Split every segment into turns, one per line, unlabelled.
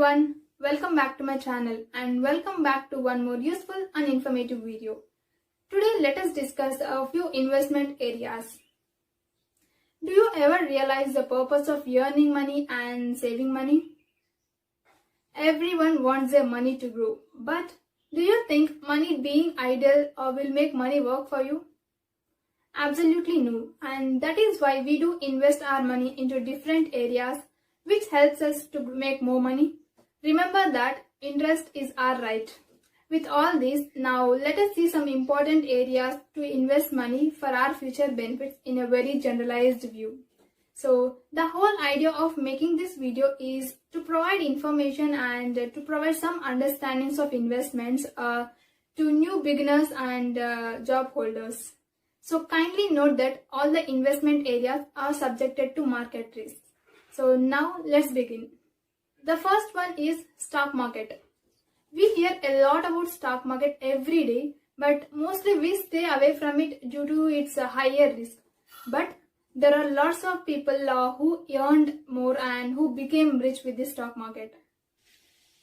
everyone, welcome back to my channel and welcome back to one more useful and informative video. Today let us discuss a few investment areas. Do you ever realize the purpose of earning money and saving money? Everyone wants their money to grow, but do you think money being idle will make money work for you? Absolutely no, and that is why we do invest our money into different areas which helps us to make more money. Remember that interest is our right. With all this, now let us see some important areas to invest money for our future benefits in a very generalized view. So the whole idea of making this video is to provide information and to provide some understandings of investments to new beginners and job holders. So kindly note that all the investment areas are subjected to market risk. So now let's begin. The first one is stock market. We hear a lot about stock market every day, but mostly we stay away from it due to its higher risk. But there are lots of people who earned more and who became rich with the stock market.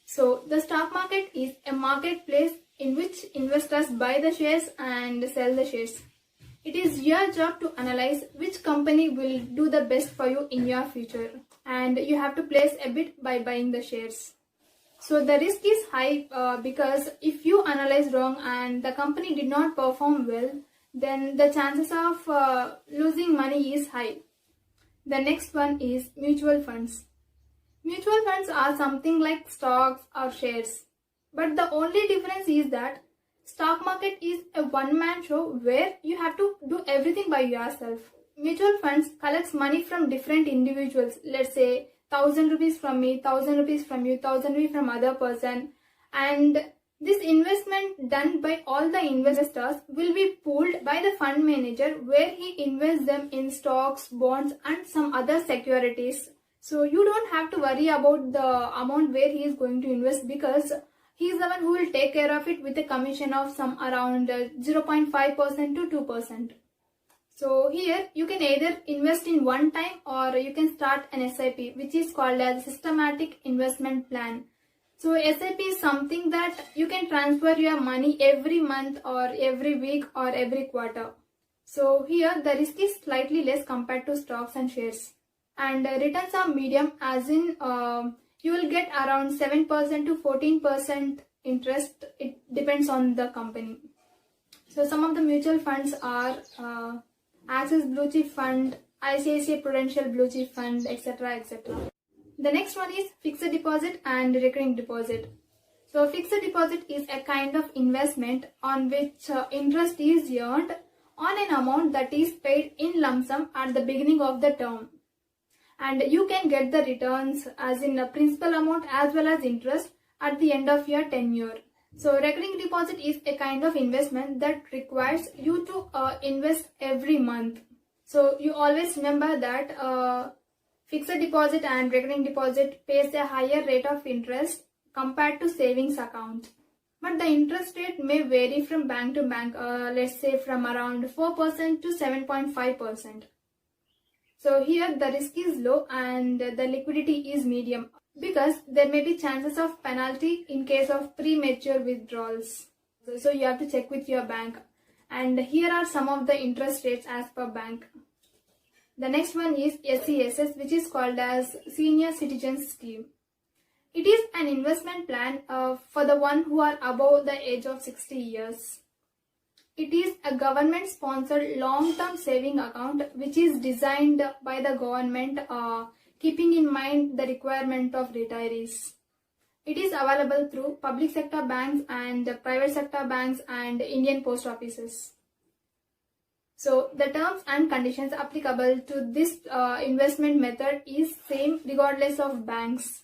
So the stock market is a marketplace in which investors buy the shares and sell the shares. It is your job to analyze which company will do the best for you in your future, and you have to place a bet by buying the shares. So the risk is high because if you analyze wrong and the company did not perform well, then the chances of losing money is high. The next one is mutual funds. Mutual funds are something like stocks or shares, but the only difference is that stock market is a one-man show where you have to do everything by yourself. Mutual funds collects money from different individuals. Let's say 1,000 rupees from me, 1,000 rupees from you, 1,000 rupees from other person. And this investment done by all the investors will be pooled by the fund manager where he invests them in stocks, bonds and some other securities. So you don't have to worry about the amount where he is going to invest because he is the one who will take care of it with a commission of some around 0.5% to 2%. So here you can either invest in one time or you can start an SIP, which is called as systematic investment plan. So SIP is something that you can transfer your money every month or every week or every quarter. So here the risk is slightly less compared to stocks and shares. And returns are medium, as in you will get around 7% to 14% interest. It depends on the company. So some of the mutual funds are Access Blue Chip Fund, ICICI Prudential Blue Chip Fund, etc. etc. The next one is fixed deposit and recurring deposit. So fixed deposit is a kind of investment on which interest is earned on an amount that is paid in lump sum at the beginning of the term. And you can get the returns as in a principal amount as well as interest at the end of your tenure. So recurring deposit is a kind of investment that requires you to invest every month. So you always remember that fixed deposit and recurring deposit pays a higher rate of interest compared to savings account. But the interest rate may vary from bank to bank, let's say from around 4% to 7.5%. So here the risk is low and the liquidity is medium because there may be chances of penalty in case of premature withdrawals. So you have to check with your bank. And here are some of the interest rates as per bank. The next one is SSCS, which is called as Senior Citizens Scheme. It is an investment plan for the one who are above the age of 60 years. It is a government-sponsored long-term saving account which is designed by the government keeping in mind the requirement of retirees. It is available through public sector banks and private sector banks and Indian post offices. So the terms and conditions applicable to this investment method is same regardless of banks.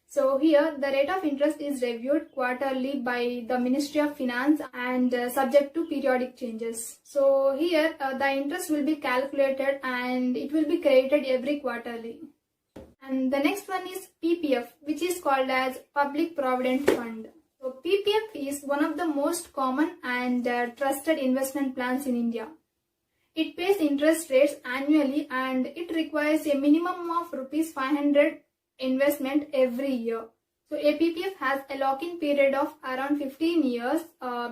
So here the rate of interest is reviewed quarterly by the Ministry of Finance and subject to periodic changes. So here the interest will be calculated and it will be credited every quarterly. And the next one is PPF, which is called as Public Provident Fund. So PPF is one of the most common and trusted investment plans in India. It pays interest rates annually and it requires a minimum of Rs 500 investment every year. So a PPF has a lock-in period of around 15 years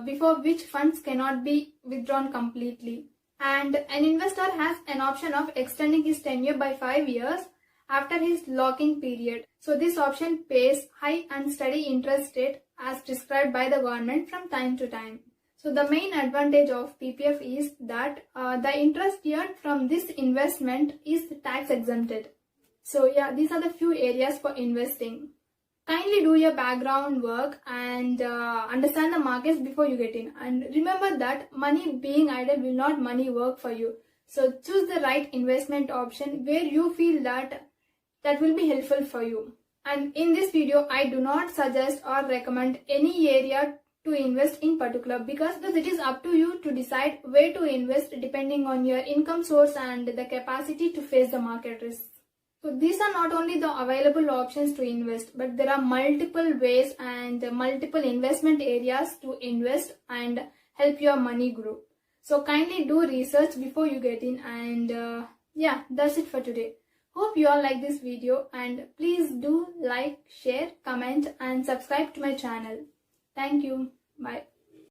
before which funds cannot be withdrawn completely. And an investor has an option of extending his tenure by 5 years after his lock-in period. So this option pays high and steady interest rate as prescribed by the government from time to time. So the main advantage of PPF is that the interest earned from this investment is tax exempted. So yeah, these are the few areas for investing. Kindly do your background work and understand the markets before you get in. And remember that money being idle will not money work for you. So choose the right investment option where you feel that will be helpful for you. And in this video, I do not suggest or recommend any area to invest in particular because it is up to you to decide where to invest depending on your income source and the capacity to face the market risks. So these are not only the available options to invest, but there are multiple ways and multiple investment areas to invest and help your money grow. So kindly do research before you get in, and yeah, that's it for today. Hope you all like this video, and please do like, share, comment and subscribe to my channel. Thank you. Bye.